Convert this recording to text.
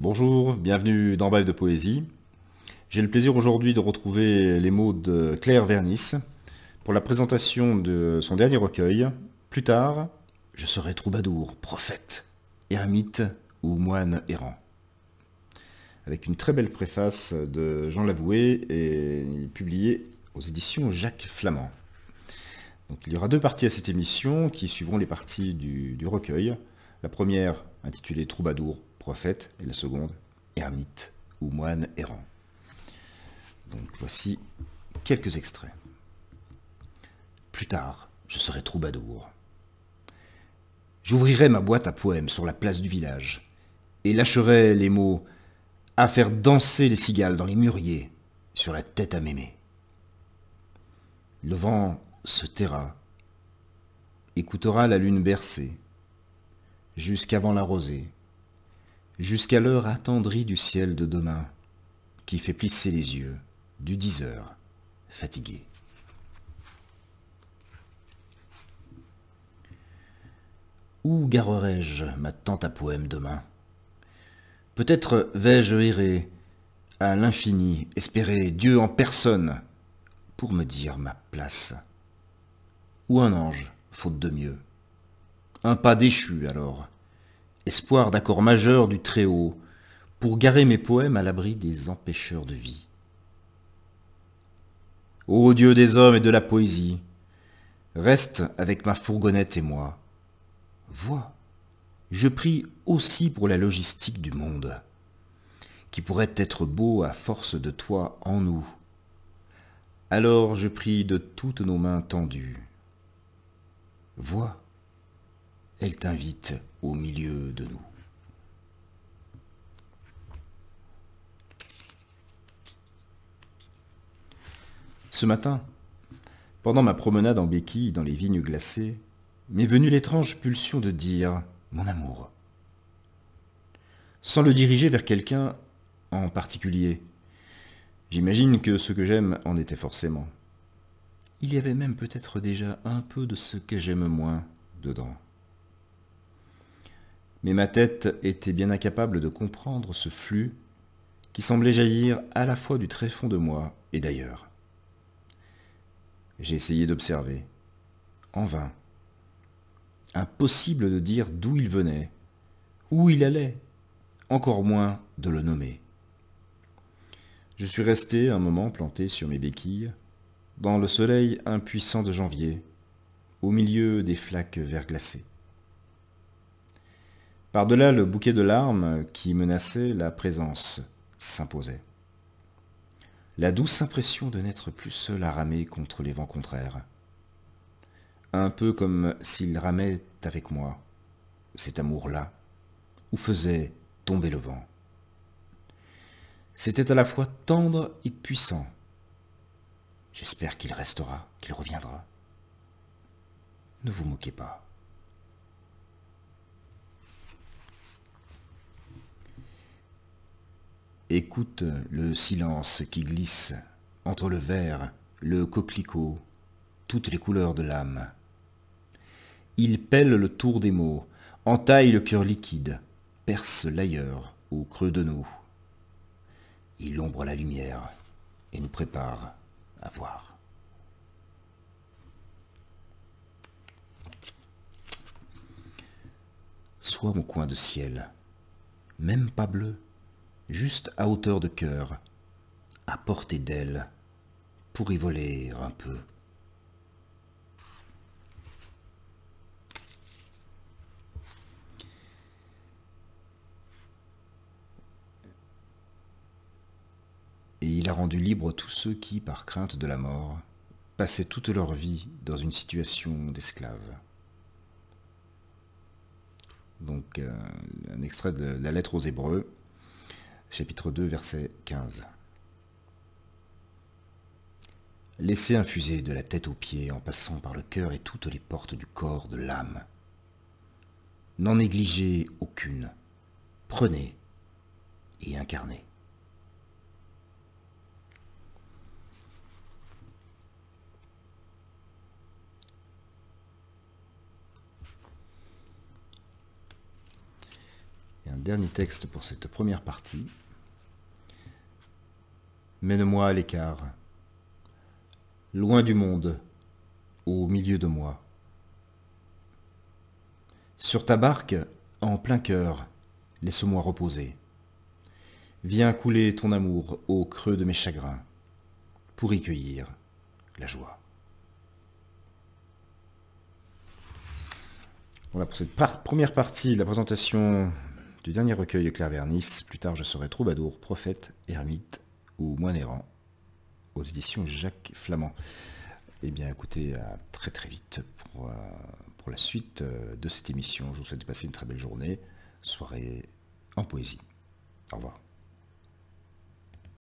Bonjour, bienvenue dans Bail de Poésie. J'ai le plaisir aujourd'hui de retrouver les mots de Claire Vernis pour la présentation de son dernier recueil. Plus tard, je serai troubadour, prophète, ermite ou moine errant. Avec une très belle préface de Jean Lavoué et publiée aux éditions Jacques Flamand. Donc, il y aura deux parties à cette émission qui suivront les parties du recueil. La première intitulée Troubadour, prophète, et la seconde Ermite ou moine errant. Donc voici quelques extraits. Plus tard, je serai troubadour. J'ouvrirai ma boîte à poèmes sur la place du village et lâcherai les mots à faire danser les cigales dans les mûriers sur la tête à mémé. Le vent se taira, écoutera la lune bercer, jusqu'avant la rosée, jusqu'à l'heure attendrie du ciel de demain, qui fait plisser les yeux du 10 heures, fatigué. Où garerai-je ma tente à poèmes demain? Peut-être vais-je errer à l'infini, espérer Dieu en personne pour me dire ma place. Ou un ange, faute de mieux. Un pas déchu alors, espoir d'accord majeur du Très-Haut, pour garer mes poèmes à l'abri des empêcheurs de vie. Ô Dieu des hommes et de la poésie, reste avec ma fourgonnette et moi. Vois, je prie aussi pour la logistique du monde, qui pourrait être beau à force de toi en nous. Alors je prie de toutes nos mains tendues. Vois, elle t'invite au milieu de nous. Ce matin, pendant ma promenade en béquille dans les vignes glacées, m'est venue l'étrange pulsion de dire « mon amour ». Sans le diriger vers quelqu'un en particulier. J'imagine que ce que j'aime en était forcément. Il y avait même peut-être déjà un peu de ce que j'aime moins dedans. Mais ma tête était bien incapable de comprendre ce flux qui semblait jaillir à la fois du tréfonds de moi et d'ailleurs. J'ai essayé d'observer. En vain. Impossible de dire d'où il venait, où il allait, encore moins de le nommer. Je suis resté un moment planté sur mes béquilles, dans le soleil impuissant de janvier, au milieu des flaques verglacées. Par-delà le bouquet de larmes qui menaçait, la présence s'imposait. La douce impression de n'être plus seul à ramer contre les vents contraires. Un peu comme s'il ramait avec moi, cet amour-là, où faisait tomber le vent. C'était à la fois tendre et puissant. J'espère qu'il restera, qu'il reviendra. Ne vous moquez pas. Écoute le silence qui glisse entre le verre, le coquelicot, toutes les couleurs de l'âme. Il pèle le tour des mots, entaille le cœur liquide, perce l'ailleurs au creux de nous. Il ombre la lumière et nous prépare à voir. Sois mon coin de ciel, même pas bleu, juste à hauteur de cœur, à portée d'aile, pour y voler un peu. Et il a rendu libres tous ceux qui, par crainte de la mort, passaient toute leur vie dans une situation d'esclave. Donc, un extrait de la lettre aux Hébreux, chapitre 2, verset 15. Laissez infuser de la tête aux pieds en passant par le cœur et toutes les portes du corps de l'âme. N'en négligez aucune. Prenez et incarnez. dernier texte pour cette première partie. Mène-moi à l'écart, loin du monde, au milieu de moi. Sur ta barque, en plein cœur, laisse-moi reposer. Viens couler ton amour au creux de mes chagrins, pour y cueillir la joie. Voilà pour cette première partie de la présentation du dernier recueil de Claire Vernis. Plus tard, je serai troubadour, prophète, ermite ou moine errant, aux éditions Jacques Flamand. Eh bien, écoutez, à très très vite pour la suite de cette émission. Je vous souhaite de passer une très belle journée, soirée en poésie. Au revoir.